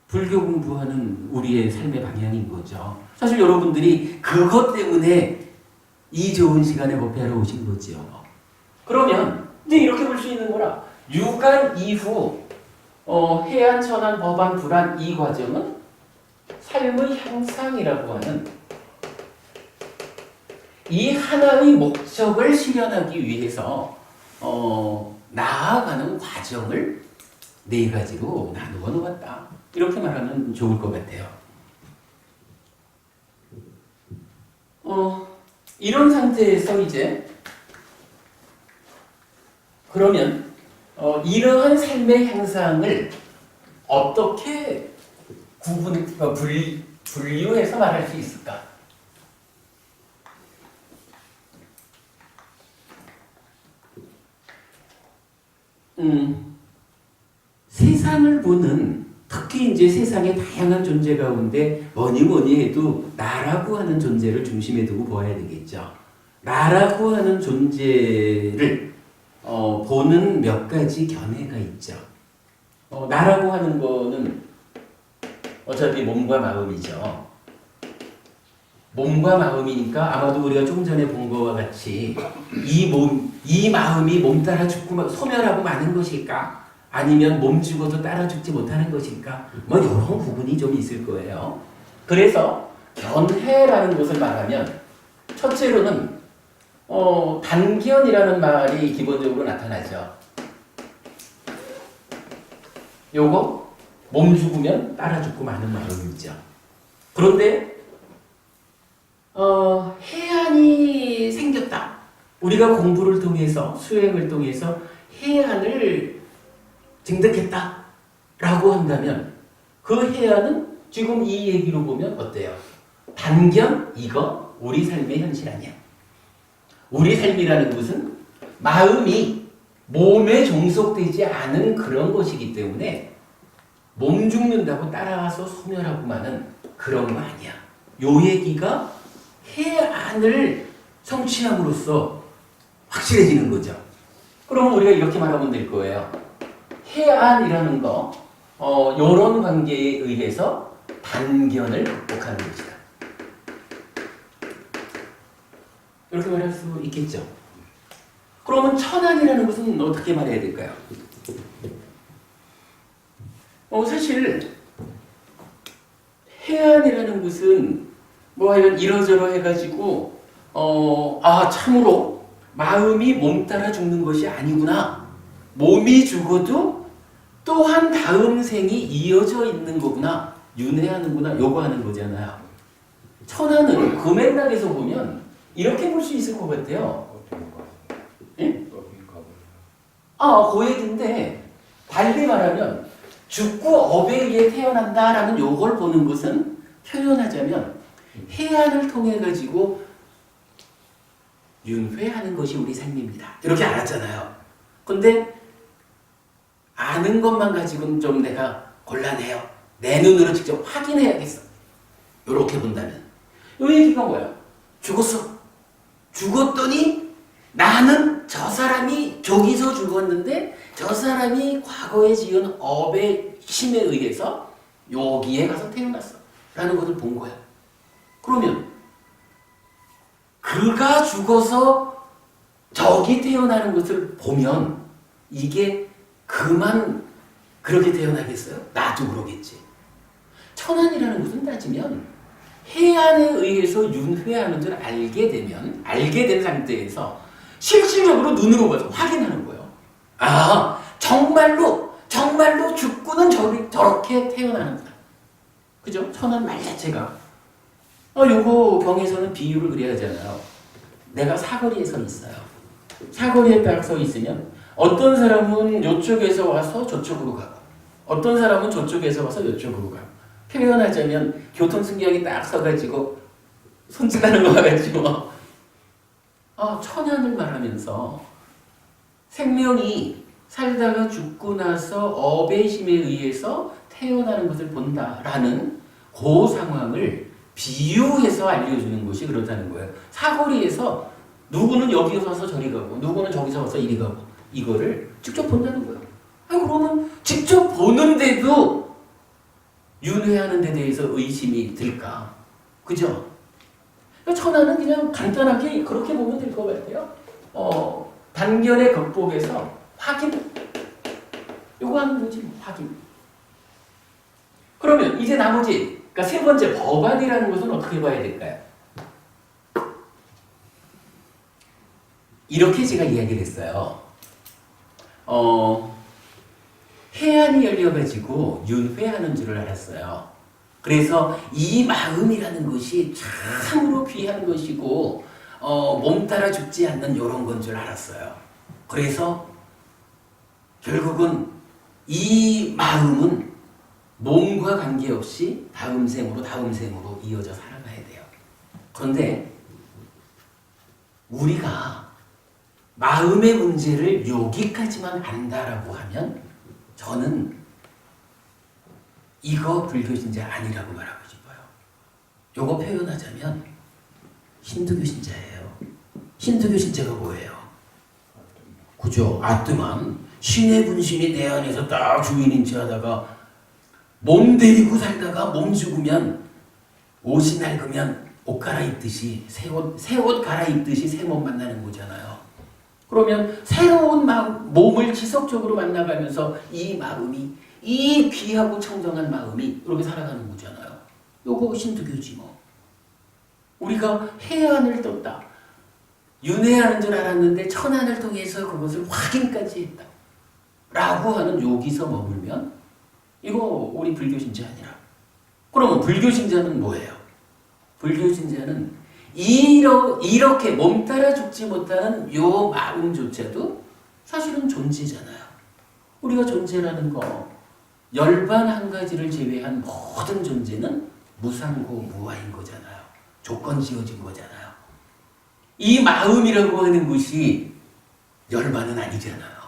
S1: 불교 공부하는 우리의 삶의 방향인 거죠. 사실 여러분들이 그것 때문에 이 좋은 시간에 법회하러 오신 거죠. 그러면 이제 이렇게 볼 수 있는 거라. 육안 이후 해안, 천안, 법안, 불안 이 과정은 삶의 향상이라고 하는 이 하나의 목적을 실현하기 위해서 나아가는 과정을 4가지로 나누어 놓았다. 이렇게 말하면 좋을 것 같아요. 이런 상태에서 이제 그러면 이러한 삶의 향상을 어떻게 분류해서 말할 수 있을까? 세상을 보는, 특히 이제 세상의 다양한 존재 가운데 뭐니 해도 나라고 하는 존재를 중심에 두고 보아야 되겠죠. 나라고 하는 존재를 보는 몇 가지 견해가 있죠. 나라고 하는 거는 어차피 몸과 마음이죠. 몸과 마음이니까 아마도 우리가 조금 전에 본 것과 같이 이 마음이 몸 따라 죽고 소멸하고 마는 것일까? 아니면 몸 죽어도 따라 죽지 못하는 것일까? 이런 부분이 좀 있을 거예요. 그래서 견해라는 것을 말하면 첫째로는 단견이라는 말이 기본적으로 나타나죠. 요거 몸 죽으면 따라 죽고 마는 마음이죠. 그런데 해안이 생겼다. 우리가 공부를 통해서 수행을 통해서 해안을 증득했다 라고 한다면 그 해안은 지금 이 얘기로 보면 어때요? 단견 이거 우리 삶의 현실 아니야. 우리 삶이라는 것은 마음이 몸에 종속되지 않은 그런 것이기 때문에 몸 죽는다고 따라와서 소멸하고만은 그런 거 아니야. 요 얘기가 해안을 성취함으로써 확실해지는 거죠. 그러면 우리가 이렇게 말하면 될 거예요. 해안이라는 거, 요런 관계에 의해서 단견을 극복하는 것이다. 이렇게 말할 수 있겠죠. 그러면 천안이라는 것은 어떻게 말해야 될까요? 사실 해안이라는 것은 뭐 하여간 이러저러 해가지고 참으로 마음이 몸 따라 죽는 것이 아니구나. 몸이 죽어도 또한 다음 생이 이어져 있는 거구나. 윤회하는구나. 요거 하는 거잖아요. 천안은 그 맥락에서 보면 이렇게 볼 수 있을 것 같아요. 응? 그 얘기인데 달리 말하면 죽고 업에 의해 태어난다라는 요걸 보는 것은 표현하자면 해안을 통해 가지고 윤회하는 것이 우리 삶입니다. 이렇게 알았잖아요. 근데 아는 것만 가지고는 좀 내가 곤란해요. 내 눈으로 직접 확인해야겠어. 이렇게 본다면 이 얘기가 뭐야? 죽었어. 죽었더니 나는 저 사람이 저기서 죽었는데 저 사람이 과거에 지은 업의 힘에 의해서 여기에 가서 태어났어. 라는 것을 본 거야. 그러면 그가 죽어서 저기 태어나는 것을 보면 이게 그만 그렇게 태어나겠어요? 나도 그러겠지. 천안이라는 것은 따지면 해안에 의해서 윤회하는 줄 알게 된 상태에서 실질적으로 눈으로 봐서 확인하는 거예요. 정말로 죽고는 저렇게 태어나는구나. 그죠? 천안 말 자체가. 요거 경에서는 비유를 그래야 하잖아요. 내가 사거리에 서 있어요. 사거리에 딱 서 있으면 어떤 사람은 이쪽에서 와서 저쪽으로 가고 어떤 사람은 저쪽에서 와서 이쪽으로 가고 표현하자면 교통승객이 딱 서가지고 손짓하는 거 가지고 천연을 말하면서 생명이 살다가 죽고 나서 업의 힘에 의해서 태어나는 것을 본다라는 그 상황을 비유해서 알려주는 것이 그렇다는 거예요. 사거리에서 누구는 여기서 와서 저리 가고 누구는 저기서 와서 이리 가고 이거를 직접 본다는 거예요. 그러면 직접 보는데도 윤회하는 데 대해서 의심이 들까? 그죠? 천안은 그냥 간단하게 그렇게 보면 될 것 같아요. 단견의 극복에서 확인. 요거 하는 거지, 확인. 그러면 이제 나머지, 그러니까 세 번째 법안이라는 것은 어떻게 봐야 될까요? 이렇게 제가 이야기를 했어요. 해안이 열려가지고 윤회하는 줄을 알았어요. 그래서 이 마음이라는 것이 참으로 귀한 것이고 몸 따라 죽지 않는 이런 건 줄 알았어요. 그래서 결국은 이 마음은 몸과 관계없이 다음 생으로 이어져 살아가야 돼요. 그런데 우리가 마음의 문제를 여기까지만 안다라고 하면 저는 이거 불교신자 아니라고 말하고 싶어요. 요거 표현하자면 힌두교 신자예요. 힌두교 신자가 뭐예요? 그죠? 아뜨만 신의 분신이 내 안에서 딱 주인인 체 하다가 몸 데리고 살다가 몸 죽으면 옷이 낡으면 옷 갈아입듯이 새 옷 갈아입듯이 새 몸 만나는 거잖아요. 그러면 새로운 몸을 지속적으로 만나가면서 이 마음이 이 귀하고 청정한 마음이 이렇게 살아가는 거잖아요. 요거 신두교지 뭐. 우리가 해안을 떴다. 윤회하는 줄 알았는데 천안을 통해서 그것을 확인까지 했다. 라고 하는 여기서 머물면 이거 우리 불교신자 아니라. 그러면 불교신자는 뭐예요? 불교신자는 이렇게 몸 따라 죽지 못하는 요 마음조차도 사실은 존재잖아요. 우리가 존재라는 거 열반 한 가지를 제외한 모든 존재는 무상고 무아인 거잖아요. 조건 지어진 거잖아요. 이 마음이라고 하는 것이 열반은 아니잖아요.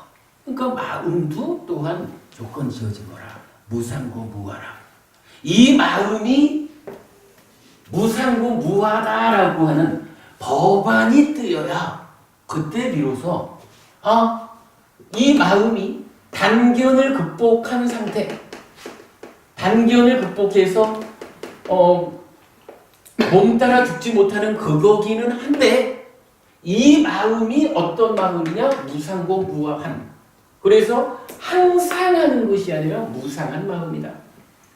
S1: 그러니까 마음도 또한 조건 지어진 거라. 무상고 무아라. 이 마음이 무상고 무아다라고 하는 법안이 뜨여야 그때 비로소 이 마음이 단견을 극복한 상태, 단견을 극복해서 몸 따라 죽지 못하는 그거기는 한데 이 마음이 어떤 마음이냐? 무상고 무아한. 그래서 항상 하는 것이 아니라 무상한 마음이다.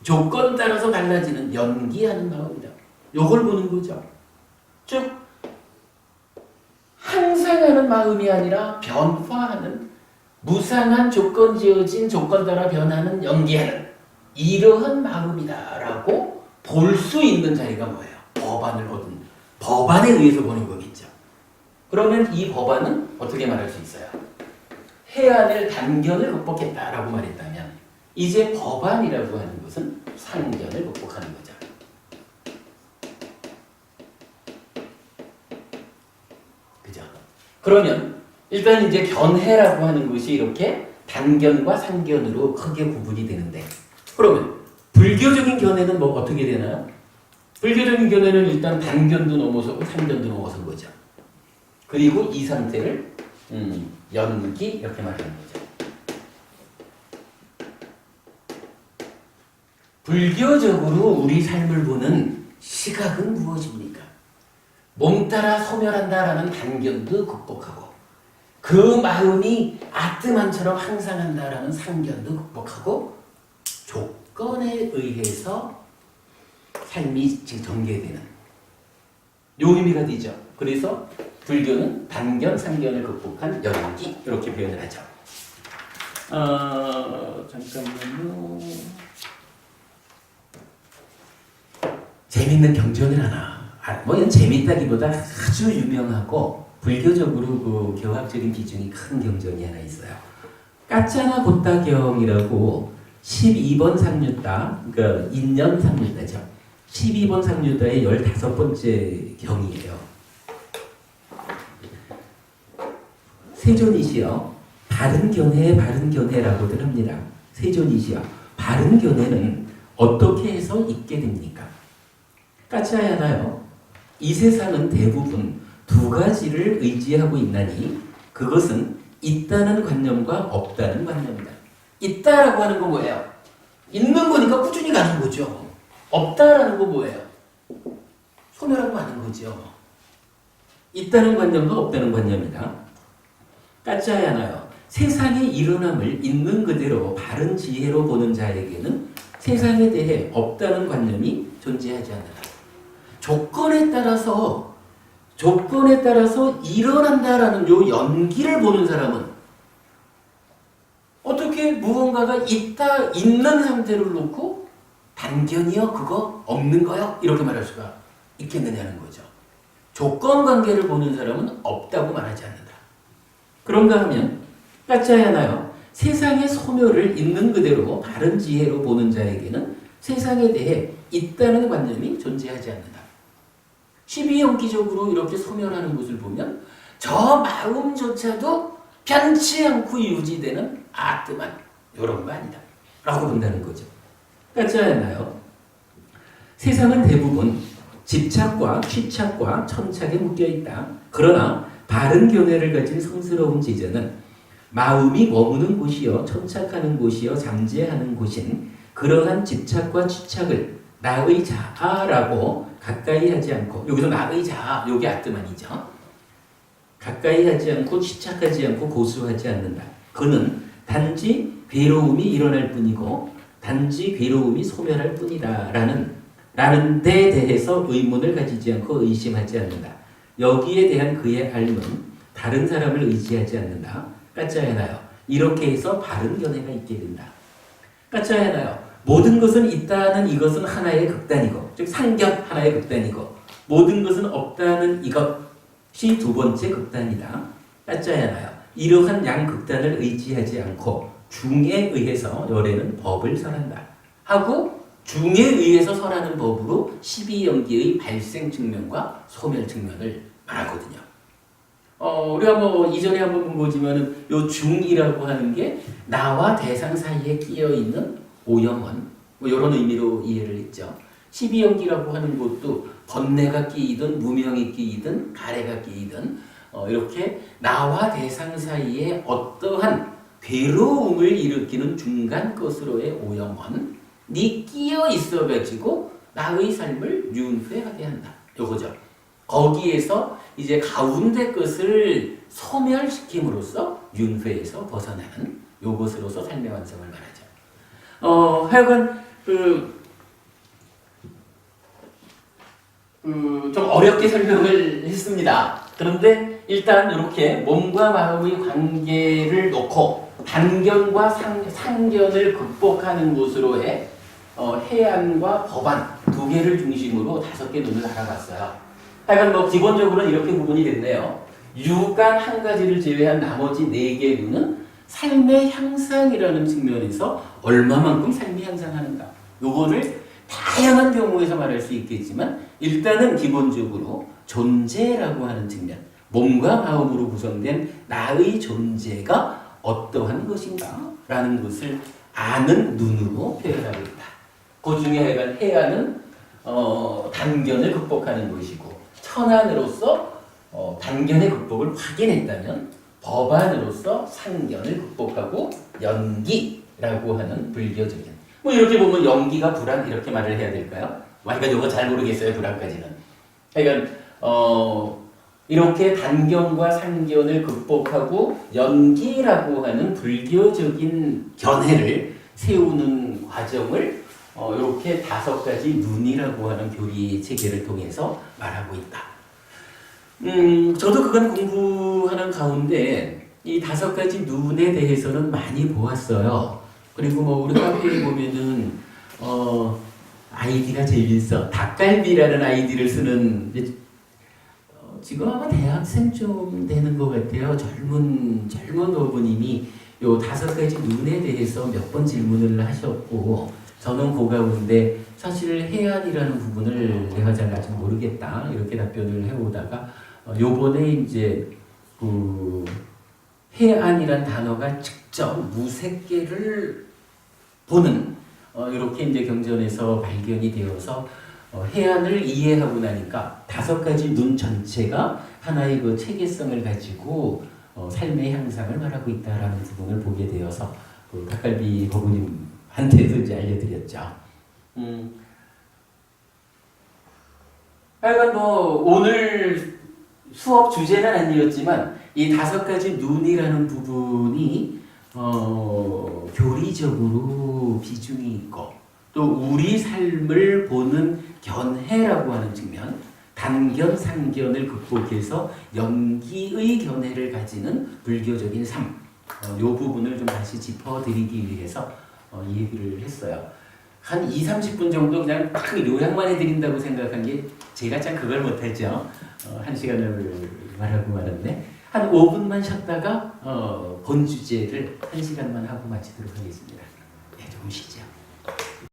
S1: 조건 따라서 달라지는 연기하는 마음이다. 요걸 보는 거죠. 즉 항상 하는 마음이 아니라 변화하는 무상한 조건 지어진 조건 따라 변하는 연기하는 이러한 마음이다라고 볼 수 있는 자리가 뭐예요? 법안을 얻은 법안에 의해서 보는 거겠죠. 그러면 이 법안은 어떻게 말할 수 있어요? 해야 될 단견을 극복했다라고 말했다면 이제 법안이라고 하는 것은 상견을 극복하는 거죠. 그죠? 그러면 일단 이제 견해라고 하는 것이 이렇게 단견과 상견으로 크게 구분이 되는데 그러면 불교적인 견해는 뭐 어떻게 되나요? 불교적인 견해는 일단 단견도 넘어서고 상견도 넘어선 거죠. 그리고 이 상태를 연기 이렇게 말하는 거죠. 불교적으로 우리 삶을 보는 시각은 무엇입니까? 몸 따라 소멸한다라는 단견도 극복하고 그 마음이 아뜨만처럼 항상 한다라는 상견도 극복하고 조건에 의해서 삶이 지금 전개되는 요 의미가 되죠. 그래서 불교는 단견, 상견을 극복한 연기 이렇게 표현을 하죠. 잠깐만요. 재밌는 경전을 하나. 뭐 이건 재밌다기보다 아주 유명하고 불교적으로 그 교학적인 비중이 큰 경전이 하나 있어요. 까짜나 곶다경이라고 12번 상류다, 그러니까 인연 상류다죠. 12번 상류다의 15번째 경이에요. 세존이시여 바른 견해 바른 견해라고들 합니다. 세존이시여 바른 견해는 어떻게 해서 있게 됩니까? 까치하야나요. 이 세상은 대부분 두 가지를 의지하고 있나니 그것은 있다는 관념과 없다는 관념이다. 있다라고 하는 거 뭐예요? 있는 거니까 꾸준히 가는 거죠. 없다라는 거 뭐예요? 소멸하고 마는 거죠. 있다는 관념과 없다는 관념이다. 까짜야나요. 세상의 일어남을 있는 그대로 바른 지혜로 보는 자에게는 세상에 대해 없다는 관념이 존재하지 않는다. 조건에 따라서 일어난다라는 요 연기를 보는 사람은 어떻게 무언가가 있는 상태를 놓고 단견이요? 그거? 없는 거요? 이렇게 말할 수가 있겠느냐는 거죠. 조건 관계를 보는 사람은 없다고 말하지 않는다. 그런가 하면 까짜야나요. 세상의 소멸을 있는 그대로 바른 지혜로 보는 자에게는 세상에 대해 있다는 관념이 존재하지 않는다. 12연기적으로 이렇게 소멸하는 것을 보면 저 마음조차도 변치 않고 유지되는 아뜨만 이런 거 아니다 라고 본다는 거죠. 까짜야나요. 세상은 대부분 집착과 취착과 천착에 묶여있다. 그러나 바른 견해를 가진 성스러운 제자는 마음이 머무는 곳이요 천착하는 곳이요 잠재하는 곳인 그러한 집착과 취착을 나의 자아라고 가까이 하지 않고, 여기서 나의 자아, 요게 아뜨만이죠. 가까이 하지 않고 취착하지 않고 고수하지 않는다. 그는 단지 괴로움이 일어날 뿐이고 단지 괴로움이 소멸할 뿐이다 라는 데 대해서 의문을 가지지 않고 의심하지 않는다. 여기에 대한 그의 알면 다른 사람을 의지하지 않는다. 까짜야나요. 이렇게 해서 바른 견해가 있게 된다. 까짜야나요. 모든 것은 있다는 이것은 하나의 극단이고, 즉 상견 하나의 극단이고, 모든 것은 없다는 이것이 두 번째 극단이다. 까짜야나요. 이러한 양극단을 의지하지 않고 중에 의해서 열애는 법을 설한다 하고 중에 의해서 설하는 법으로 12연기의 발생 측면과 소멸 측면을 말하거든요. 우리가 뭐 이전에 한번 본 거지만은 요 중이라고 하는 게 나와 대상 사이에 끼어 있는 오영원 뭐 이런 의미로 이해를 했죠. 12연기라고 하는 것도 번뇌가 끼이든 무명이 끼이든 가래가 끼이든 이렇게 나와 대상 사이에 어떠한 괴로움을 일으키는 중간 것으로의 오영원이 끼어 있어가지고 나의 삶을 윤회하게 한다. 요거죠. 거기에서 이제 가운데 것을 소멸시킴으로써 윤회에서 벗어나는 요것으로서 삶의 완성을 말하죠. 하여간 좀 어렵게 설명을 했습니다. 그런데 일단 이렇게 몸과 마음의 관계를 놓고 단견과 상견을 극복하는 곳으로의 해안과 법안 두 개를 중심으로 5개 논을 알아봤어요. 하여간 뭐 기본적으로는 이렇게 구분이 됐네요. 육간 한 가지를 제외한 나머지 4개 논은 삶의 향상이라는 측면에서 얼마만큼 삶이 향상하는가. 요거를 다양한 경우에서 말할 수 있겠지만 일단은 기본적으로 존재라고 하는 측면, 몸과 마음으로 구성된 나의 존재가 어떠한 것인가 라는 것을 아는 눈으로 표현하고 있다. 그 중에 하여간 해안은 단견을 극복하는 것이고 천안으로서 단견의 극복을 확인했다면 법안으로서 상견을 극복하고 연기라고 하는 불교적인 뭐 이렇게 보면 연기가 불안 이렇게 말을 해야 될까요? 그러니까 이거 잘 모르겠어요. 불안까지는. 그러니까 이렇게 단견과 상견을 극복하고 연기라고 하는 불교적인 견해를 세우는 과정을 이렇게 5가지 눈이라고 하는 교리 체계를 통해서 말하고 있다. 저도 그건 공부하는 가운데 이 5가지 눈에 대해서는 많이 보았어요. 그리고 뭐 우리 카페에 보면은 아이디가 재밌어. 닭갈비라는 아이디를 쓰는 지금 아마 대학생쯤 되는 것 같아요. 젊은 어부님이 요 5가지 눈에 대해서 몇 번 질문을 하셨고 저는 그 가운데 사실 해안이라는 부분을 내가 잘 아직 모르겠다 이렇게 답변을 해오다가 요번에 이제 그 해안이란 단어가 직접 무색계를 보는 이렇게 이제 경전에서 발견이 되어서 해안을 이해하고 나니까 5가지 눈 전체가 하나의 그 체계성을 가지고 삶의 향상을 말하고 있다라는 부분을 보게 되어서 그 닭갈비 거부님한테도 이제 알려드렸죠. 하여간 뭐 오늘 수업 주제는 아니었지만 이 5가지 눈이라는 부분이 교리적으로 비중이 있고 또 우리 삶을 보는 견해라고 하는 측면, 단견, 상견을 극복해서 연기의 견해를 가지는 불교적인 삶, 이 부분을 좀 다시 짚어드리기 위해서 이 얘기를 했어요. 한 20-30분 정도 그냥 딱 요약만 해드린다고 생각한 게 제가 참 그걸 못했죠. 1시간을 말하고 말았네. 한 5분만 쉬었다가 본 주제를 1시간만 하고 마치도록 하겠습니다. 네, 조금 쉬죠.